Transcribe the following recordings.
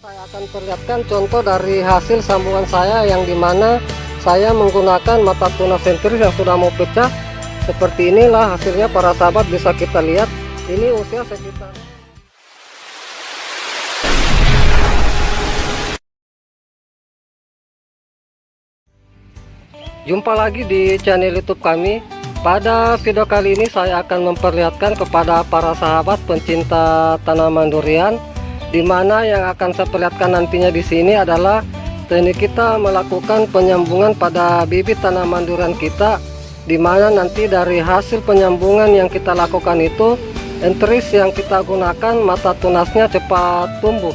Saya akan perlihatkan contoh dari hasil sambungan saya yang dimana saya menggunakan mata tunas sentris yang sudah mau pecah. Seperti inilah hasilnya para sahabat, bisa kita lihat. Ini usia sekitar. Jumpa lagi di channel YouTube kami. Pada video kali ini saya akan memperlihatkan kepada para sahabat pencinta tanaman durian, di mana yang akan saya perlihatkan nantinya di sini adalah teknik kita melakukan penyambungan pada bibit tanaman durian kita, di mana nanti dari hasil penyambungan yang kita lakukan itu, entris yang kita gunakan mata tunasnya cepat tumbuh.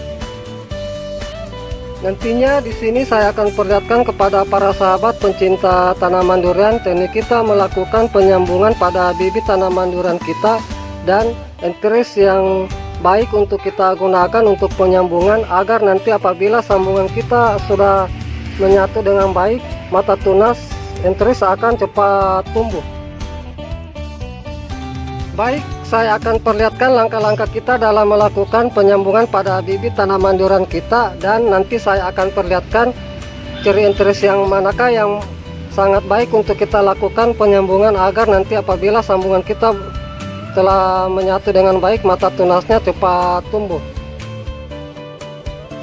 Nantinya di sini saya akan perlihatkan kepada para sahabat pencinta tanaman durian teknik kita melakukan penyambungan pada bibit tanaman durian kita, dan entris yang baik untuk kita gunakan untuk penyambungan agar nanti apabila sambungan kita sudah menyatu dengan baik, mata tunas entris akan cepat tumbuh. Baik, saya akan perlihatkan langkah-langkah kita dalam melakukan penyambungan pada bibit tanaman durian kita, dan nanti saya akan perlihatkan ciri entris yang manakah yang sangat baik untuk kita lakukan penyambungan agar nanti apabila sambungan kita telah menyatu dengan baik, mata tunasnya cepat tumbuh.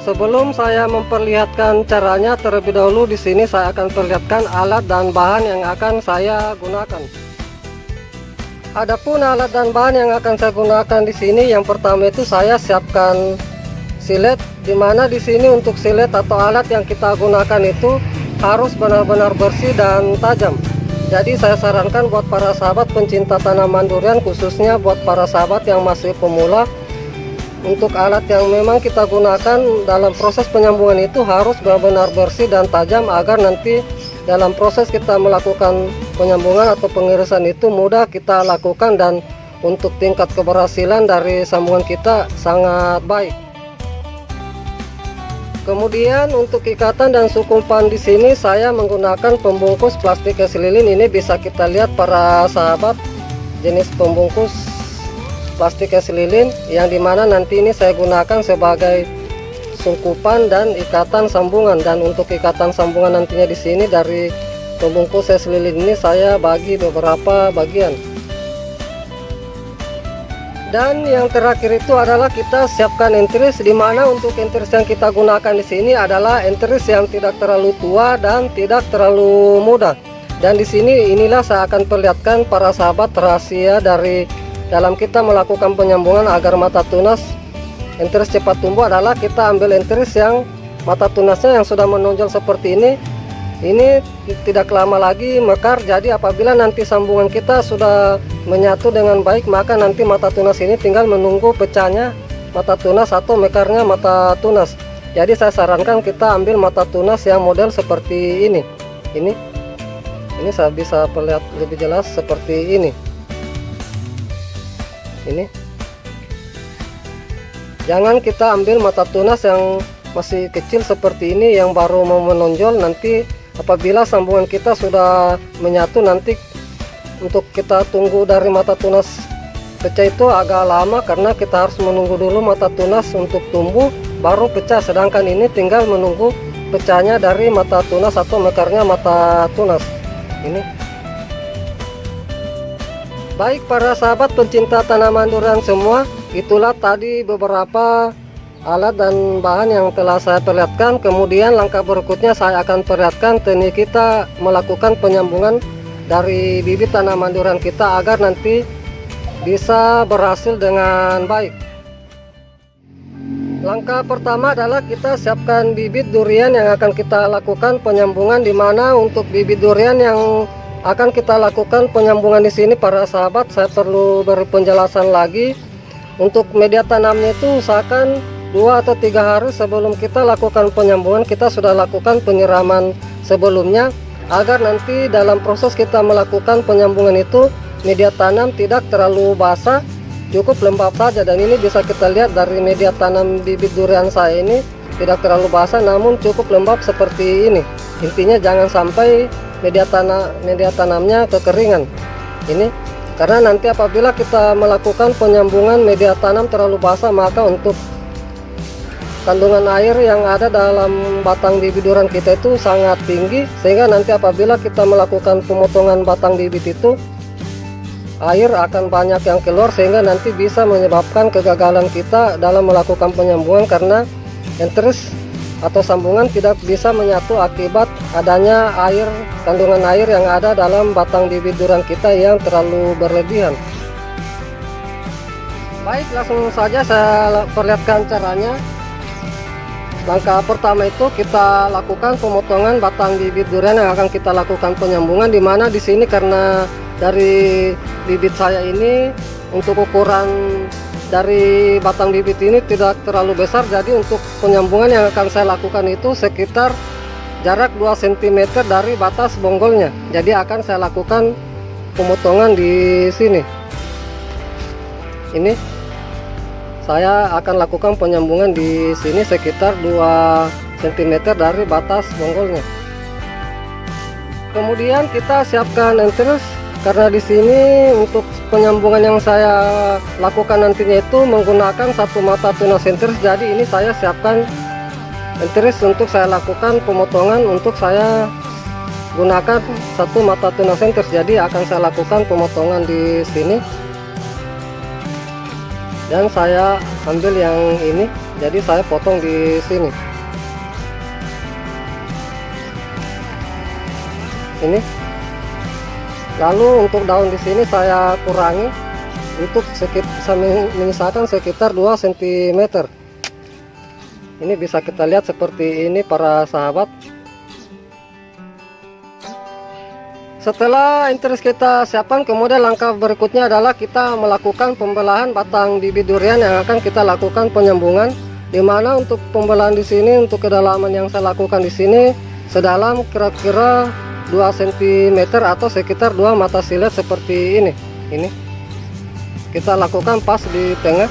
Sebelum saya memperlihatkan caranya, terlebih dahulu di sini saya akan perlihatkan alat dan bahan yang akan saya gunakan. Adapun alat dan bahan yang akan saya gunakan di sini, yang pertama itu saya siapkan silet, di mana di sini untuk silet atau alat yang kita gunakan itu harus benar-benar bersih dan tajam. Jadi saya sarankan buat para sahabat pencinta tanaman durian, khususnya buat para sahabat yang masih pemula, untuk alat yang memang kita gunakan dalam proses penyambungan itu harus benar-benar bersih dan tajam agar nanti dalam proses kita melakukan penyambungan atau pengirisan itu mudah kita lakukan, dan untuk tingkat keberhasilan dari sambungan kita sangat baik. Kemudian untuk ikatan dan sukumpan di sini saya menggunakan pembungkus plastik es lilin. Ini bisa kita lihat para sahabat, jenis pembungkus plastik es lilin yang dimana nanti ini saya gunakan sebagai sungkupan dan ikatan sambungan. Dan untuk ikatan sambungan nantinya di sini dari pembungkus es lilin ini saya bagi beberapa bagian. Dan yang terakhir itu adalah kita siapkan entris, di mana untuk entris yang kita gunakan di sini adalah entris yang tidak terlalu tua dan tidak terlalu muda. Dan di sini inilah saya akan perlihatkan para sahabat rahasia dari dalam kita melakukan penyambungan agar mata tunas entris cepat tumbuh adalah kita ambil entris yang mata tunasnya yang sudah menonjol seperti ini. Ini tidak lama lagi mekar, jadi apabila nanti sambungan kita sudah menyatu dengan baik, maka nanti mata tunas ini tinggal menunggu pecahnya mata tunas atau mekarnya mata tunas. Jadi saya sarankan kita ambil mata tunas yang model seperti ini. Ini saya bisa perlihat lebih jelas seperti ini. Ini. Jangan kita ambil mata tunas yang masih kecil seperti ini yang baru mau menonjol. Nanti apabila sambungan kita sudah menyatu, nanti untuk kita tunggu dari mata tunas pecah itu agak lama, karena kita harus menunggu dulu mata tunas untuk tumbuh baru pecah. Sedangkan ini tinggal menunggu pecahnya dari mata tunas atau mekarnya mata tunas. Ini. Baik para sahabat pencinta tanaman durian semua, itulah tadi beberapa alat dan bahan yang telah saya perlihatkan. Kemudian langkah berikutnya saya akan perlihatkan teknik kita melakukan penyambungan dari bibit tanaman durian kita agar nanti bisa berhasil dengan baik. Langkah pertama adalah kita siapkan bibit durian yang akan kita lakukan penyambungan, di mana untuk bibit durian yang akan kita lakukan penyambungan di sini para sahabat, saya perlu beri penjelasan lagi. Untuk media tanamnya itu usahakan 2 atau 3 hari sebelum kita lakukan penyambungan kita sudah lakukan penyiraman sebelumnya, agar nanti dalam proses kita melakukan penyambungan itu media tanam tidak terlalu basah, cukup lembab saja. Dan ini bisa kita lihat dari media tanam bibit durian saya ini tidak terlalu basah namun cukup lembab seperti ini. Intinya jangan sampai media tanamnya kekeringan. Ini karena nanti apabila kita melakukan penyambungan media tanam terlalu basah, maka untuk kandungan air yang ada dalam batang bibit durian kita itu sangat tinggi, sehingga nanti apabila kita melakukan pemotongan batang bibit itu, air akan banyak yang keluar, sehingga nanti bisa menyebabkan kegagalan kita dalam melakukan penyambungan, karena enteris atau sambungan tidak bisa menyatu akibat adanya air, kandungan air yang ada dalam batang bibit durian kita yang terlalu berlebihan. Baik, langsung saja saya perlihatkan caranya. Langkah pertama itu kita lakukan pemotongan batang bibit durian yang akan kita lakukan penyambungan, dimana di sini karena dari bibit saya ini untuk ukuran dari batang bibit ini tidak terlalu besar, jadi untuk penyambungan yang akan saya lakukan itu sekitar jarak 2 cm dari batas bonggolnya. Jadi akan saya lakukan pemotongan di sini. Ini saya akan lakukan penyambungan di sini sekitar 2 cm dari batas bonggolnya. Kemudian kita siapkan enteris, karena di sini untuk penyambungan yang saya lakukan nantinya itu menggunakan satu mata tunas enteris. Jadi ini saya siapkan enteris untuk saya lakukan pemotongan, untuk saya gunakan satu mata tunas enteris. Jadi akan saya lakukan pemotongan di sini, dan saya ambil yang ini, jadi saya potong di sini. Ini. Lalu untuk daun di sini saya kurangi untuk menyisakan sekitar 2 cm. Ini bisa kita lihat seperti ini para sahabat. Setelah enteris kita siapkan, kemudian langkah berikutnya adalah kita melakukan pembelahan batang bibit durian yang akan kita lakukan penyambungan. Dimana untuk pembelahan di sini, untuk kedalaman yang saya lakukan di sini sedalam kira-kira 2 cm atau sekitar 2 mata silet seperti ini. Ini kita lakukan pas di tengah.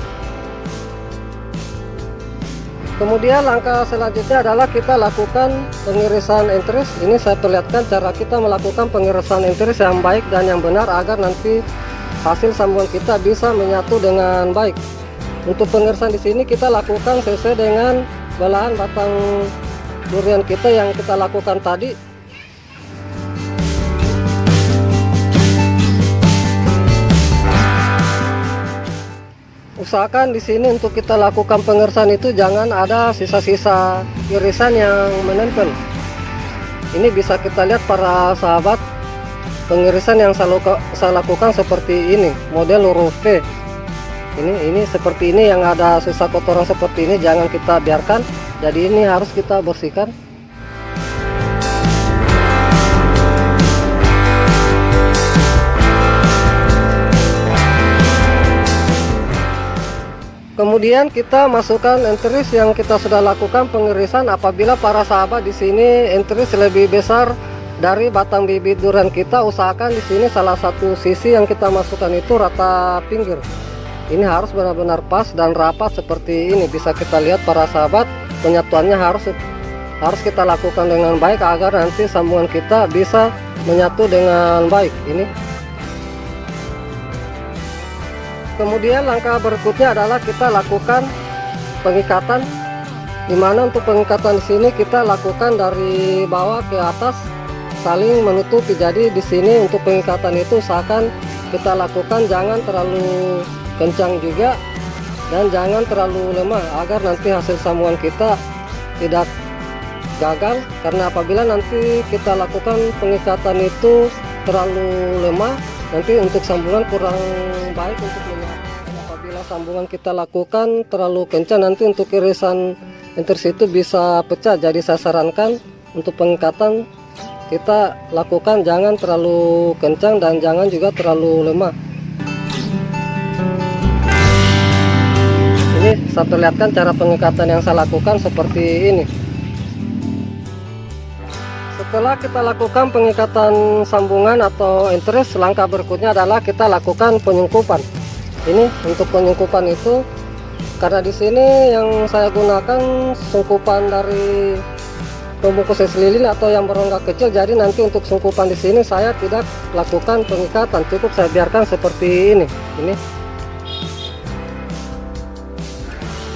Kemudian langkah selanjutnya adalah kita lakukan pengirisan enteris. Ini saya perlihatkan cara kita melakukan pengirisan enteris yang baik dan yang benar, agar nanti hasil sambungan kita bisa menyatu dengan baik. Untuk pengirisan di sini kita lakukan sesuai dengan belahan batang durian kita yang kita lakukan tadi. Usahakan di sini untuk kita lakukan pengirisan itu jangan ada sisa-sisa irisan yang menempel. Ini bisa kita lihat para sahabat, pengirisan yang saya lakukan seperti ini, model huruf V. Ini seperti ini, yang ada sisa kotoran seperti ini jangan kita biarkan. Jadi ini harus kita bersihkan. Kemudian kita masukkan enteris yang kita sudah lakukan pengirisan. Apabila para sahabat di sini enteris lebih besar dari batang bibit durian kita, usahakan di sini salah satu sisi yang kita masukkan itu rata pinggir. Ini harus benar-benar pas dan rapat seperti ini. Bisa kita lihat para sahabat, penyatuannya harus kita lakukan dengan baik agar nanti sambungan kita bisa menyatu dengan baik. Ini. Kemudian langkah berikutnya adalah kita lakukan pengikatan, dimana untuk pengikatan di sini kita lakukan dari bawah ke atas saling menutupi. Jadi di sini untuk pengikatan itu usahakan kita lakukan jangan terlalu kencang juga dan jangan terlalu lemah, agar nanti hasil sambungan kita tidak gagal. Karena apabila nanti kita lakukan pengikatan itu terlalu lemah, nanti untuk sambungan kurang baik untuk menyatu. Apabila sambungan kita lakukan terlalu kencang, nanti untuk irisan enteris itu bisa pecah. Jadi saya sarankan untuk pengikatan kita lakukan jangan terlalu kencang dan jangan juga terlalu lemah. Ini saya perlihatkan cara pengikatan yang saya lakukan seperti ini. Setelah kita lakukan pengikatan sambungan atau enteris, langkah berikutnya adalah kita lakukan penyungkupan. Ini untuk penyungkupan itu, karena di sini yang saya gunakan sungkupan dari pembungkus es lilin atau yang berongga kecil. Jadi nanti untuk sungkupan di sini saya tidak lakukan pengikatan, cukup saya biarkan seperti ini.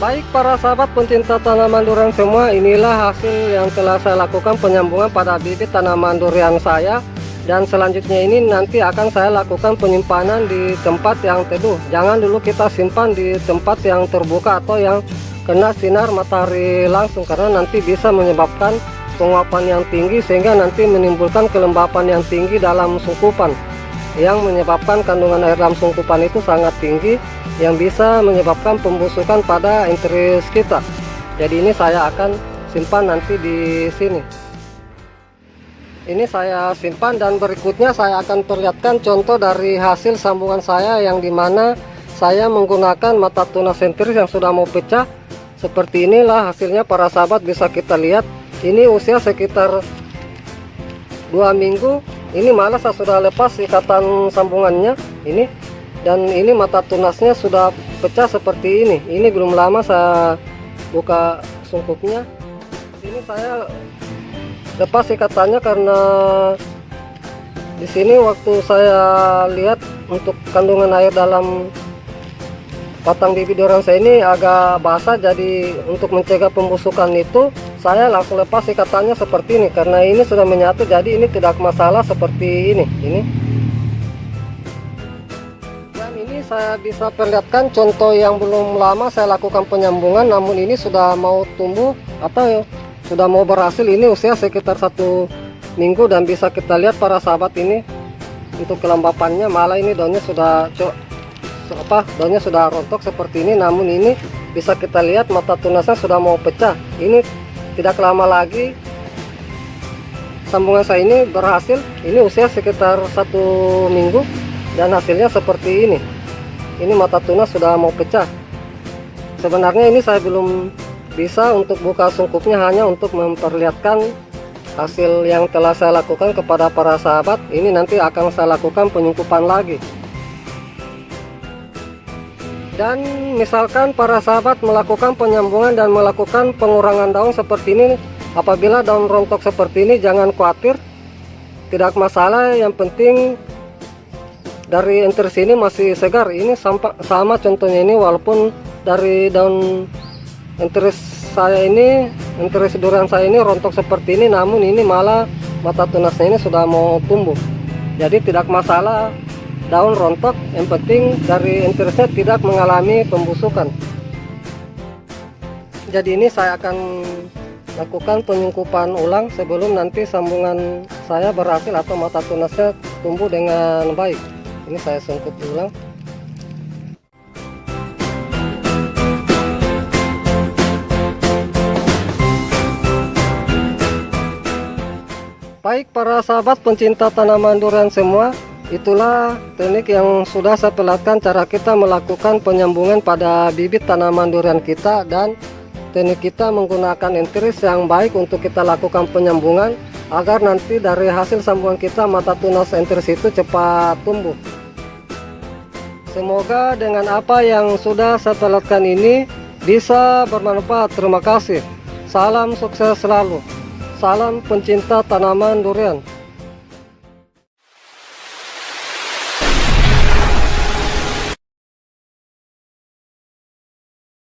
Baik para sahabat pencinta tanaman durian semua, inilah hasil yang telah saya lakukan penyambungan pada bibit tanaman durian saya. Dan selanjutnya ini nanti akan saya lakukan penyimpanan di tempat yang teduh. Jangan dulu kita simpan di tempat yang terbuka atau yang kena sinar matahari langsung, karena nanti bisa menyebabkan penguapan yang tinggi sehingga nanti menimbulkan kelembapan yang tinggi dalam sungkupan, yang menyebabkan kandungan air dalam sungkupan itu sangat tinggi, yang bisa menyebabkan pembusukan pada enteris kita. Jadi ini saya akan simpan nanti di sini. Ini saya simpan dan berikutnya saya akan perlihatkan contoh dari hasil sambungan saya, yang dimana saya menggunakan mata tunas enteris yang sudah mau pecah. Seperti inilah hasilnya para sahabat, bisa kita lihat. Ini usia sekitar 2 minggu. Ini malah saya sudah lepas ikatan sambungannya ini. Dan ini mata tunasnya sudah pecah seperti ini. Ini belum lama saya buka sungkupnya. Ini saya lepas ikatannya karena di sini waktu saya lihat untuk kandungan air dalam batang bibit durian saya ini agak basah. Jadi untuk mencegah pembusukan itu saya langsung lepas ikatannya seperti ini. Karena ini sudah menyatu, jadi ini tidak masalah seperti ini. Saya bisa perlihatkan contoh yang belum lama saya lakukan penyambungan, namun ini sudah mau tumbuh atau sudah mau berhasil. Ini usia sekitar 1 minggu dan bisa kita lihat para sahabat ini untuk kelembapannya, malah ini daunnya sudah daunnya sudah rontok seperti ini. Namun ini bisa kita lihat mata tunasnya sudah mau pecah. Ini tidak lama lagi sambungan saya ini berhasil. Ini usia sekitar 1 minggu dan hasilnya seperti ini. Ini mata tunas sudah mau pecah. Sebenarnya ini saya belum bisa untuk buka sungkupnya, hanya untuk memperlihatkan hasil yang telah saya lakukan kepada para sahabat. Ini nanti akan saya lakukan penyungkupan lagi. Dan misalkan para sahabat melakukan penyambungan dan melakukan pengurangan daun seperti ini, apabila daun rontok seperti ini jangan khawatir, tidak masalah. Yang penting dari enteris ini masih segar. Ini sama contohnya ini, walaupun dari daun enteris saya ini, enteris durian saya ini rontok seperti ini, namun ini malah mata tunasnya ini sudah mau tumbuh. Jadi tidak masalah daun rontok, yang penting dari enterisnya tidak mengalami pembusukan. Jadi ini saya akan lakukan penyungkupan ulang sebelum nanti sambungan saya berhasil atau mata tunasnya tumbuh dengan baik. Ini saya sungkup ulang. Baik para sahabat pencinta tanaman durian semua, itulah teknik yang sudah saya perlihatkan cara kita melakukan penyambungan pada bibit tanaman durian kita, dan teknik kita menggunakan enteris yang baik untuk kita lakukan penyambungan agar nanti dari hasil sambungan kita mata tunas enteris itu cepat tumbuh. Semoga dengan apa yang sudah saya perlihatkan ini bisa bermanfaat. Terima kasih. Salam sukses selalu. Salam pencinta tanaman durian.